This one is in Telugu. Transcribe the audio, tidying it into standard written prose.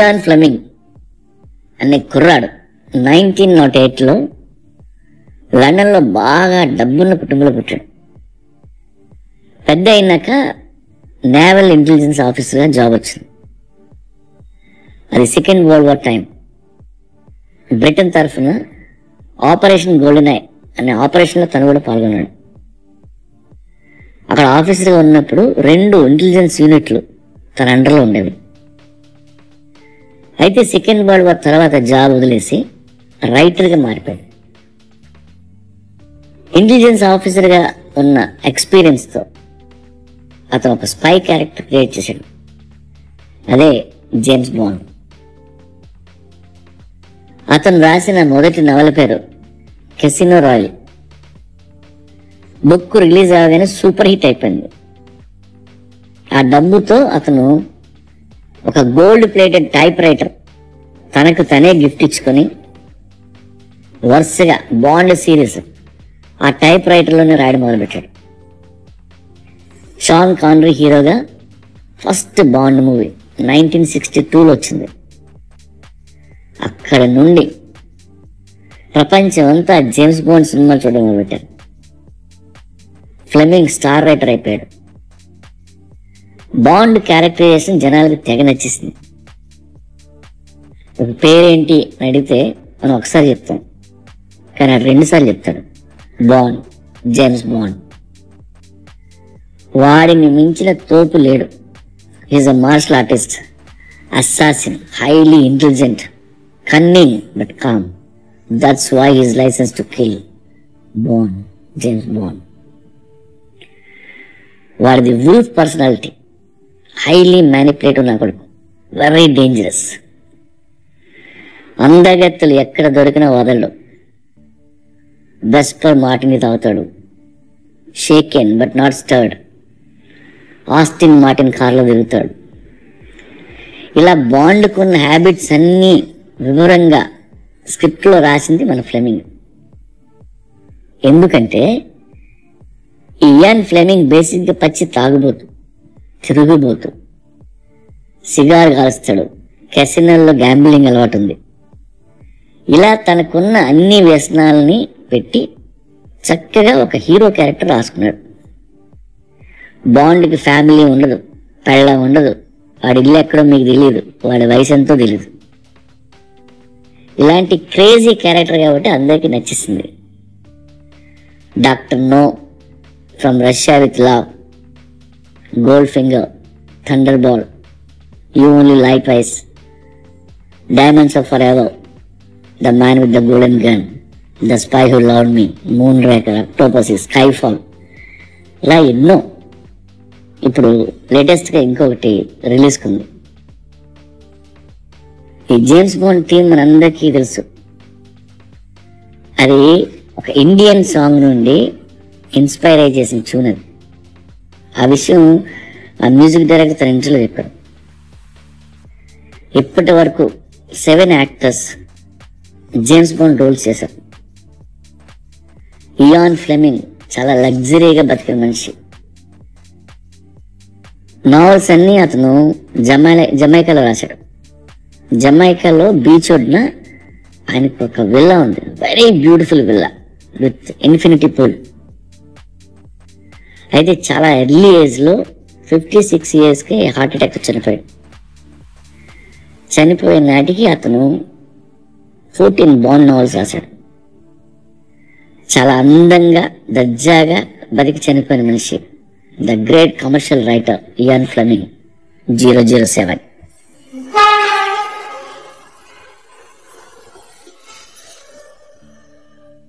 ఇయాన్ ఫ్లెమింగ్ అనే కుర్రాడు 1908లో లండన్లో బాగా డబ్బున్న కుటుంబంలో పుట్టాడు. పెద్ద అయినాక నేవల్ ఇంటెలిజెన్స్ ఆఫీసర్గా జాబ్ వచ్చింది. అది second world war time. Britain తరఫున ఆపరేషన్ గోల్డెన్ ఐ అనే ఆపరేషన్లో తను కూడా పాల్గొన్నాడు. అక్కడ ఆఫీసర్గా ఉన్నప్పుడు 2 ఇంటెలిజెన్స్ యూనిట్లు తన అండర్లో ఉండేవి. అయితే సెకండ్ వరల్డ్ వార్ తర్వాత జాబ్ వదిలేసి రైటర్గా మారిపోయాడు. ఇంటెలిజెన్స్ ఆఫీసర్గా ఉన్న ఎక్స్పీరియన్స్తో అతను ఒక స్పై క్యారెక్టర్ క్రియేట్ చేశాడు. అదే జేమ్స్ బాండ్. అతను రాసిన మొదటి నవల పేరు కెసినో రాయల్. బుక్ రిలీజ్ అవగానే సూపర్ హిట్ అయిపోయింది. ఆ డబ్బుతో అతను ఒక గోల్డ్ ప్లేటెడ్ టైప్ రైటర్ తనకు తనే గిఫ్ట్ ఇచ్చుకొని వరుసగా బాండ్ సిరీస్ ఆ టైప్ రైటర్లోనే రాయడం మొదలుపెట్టాడు. షాన్ కానరీ హీరోగా ఫస్ట్ బాండ్ మూవీ 1962లో వచ్చింది. అక్కడ నుండి ప్రపంచం అంతా జేమ్స్ బాండ్ సినిమాలు చూడడం మొదలుపెట్టారు. ఫ్లెమింగ్ స్టార్ రైటర్ అయిపోయాడు. బాండ్ క్యారెక్టరైజేషన్ జనాలకు తెగ నచ్చేసింది. ఒక పేరేంటి అని అడిగితే మనం ఒకసారి చెప్తాం, కానీ అది 2 సార్లు చెప్తాడు. Bond, James Bond. వాడిని మించిన తోపు లేడు. Is a martial artist, assassin, highly intelligent, cunning but calm. That's why he's licence to kill. Bond, James Bond. వాడిది వుల్ఫ్ పర్సనాలిటీ, హైలీ మ్యానిపులేటివ్ నా కొడుకు, వెరీ డేంజరస్. అందగత్తెలు ఎక్కడ దొరికినా వదలడు. బెస్పర్ మార్టిని తాగుతాడు. షేకెన్ బట్ నాట్ స్టర్డ్. ఆస్టిన్ మార్టిన్ కార్లో తిరుగుతాడు. ఇలా బాండ్కున్న హ్యాబిట్స్ అన్నీ వివరంగా స్క్రిప్ట్లో రాసింది మన ఫ్లెమింగ్. ఎందుకంటే ఇయాన్ ఫ్లెమింగ్ బేసిక్గా పచ్చి తాగుబోతు, తిరుగుబోతు, సిగార్ కాలుస్తాడు, కెసినోల్లో గ్యాంబ్లింగ్ అలవాటు ఉంది. ఇలా తనకున్న అన్ని వ్యసనాలని పెట్టి చక్కగా ఒక హీరో క్యారెక్టర్ రాసుకున్నాడు. బాండ్కి ఫ్యామిలీ ఉండదు, పెళ్ళం ఉండదు, వాడి ఇల్లు ఎక్కడో మీకు తెలియదు, వాడి వయసు ఎంతో తెలియదు. ఇలాంటి క్రేజీ క్యారెక్టర్ కాబట్టి అందరికీ నచ్చేసింది. Doctor no, from Russia with love, goldfinger, thunderball, you only live twice, diamonds of forever, the man with the golden gun, the spy who loved me, moonraker, octopussy, skyfall, ఇలా ఎన్నో. ఇప్పుడు లేటెస్ట్గా ఇంకొకటి రిలీజ్కి ఉంది. ఈ జేమ్స్ బాండ్ థీమ్ మనందరికీ తెలుసు. అది ఒక ఇండియన్ సాంగ్ నుండి ఇన్స్పైర్ అయి చేసిన ట్యూన్ అది. ఆ విషయం ఆ మ్యూజిక్ డైరెక్టర్ తన ఇంటర్వ్యూలో చెప్పాడు. ఇప్పటి వరకు 7 యాక్టర్స్ జేమ్స్ బాండ్ రోల్స్ చేశారు. ఇయాన్ ఫ్లెమింగ్ చాలా లగ్జరీగా బతికిన మనిషి. నావల్స్ అన్నీ అతను జమైకాలో రాశాడు. జమైకాలో బీచ్ ఒడ్డున ఆయనకు ఒక విల్లా ఉంది, very beautiful villa with infinity pool. అయితే చాలా ఎర్లీ ఏజ్లో 56 ఇయర్స్కి హార్ట్ అటాక్ చనిపోయాడు. చనిపోయిన నాటికి అతను 14 బాండ్ నావల్స్ రాశాడు. చాలా అందంగా దర్జాగా బతికి చనిపోయిన మనిషి, the great commercial writer Ian Fleming 007.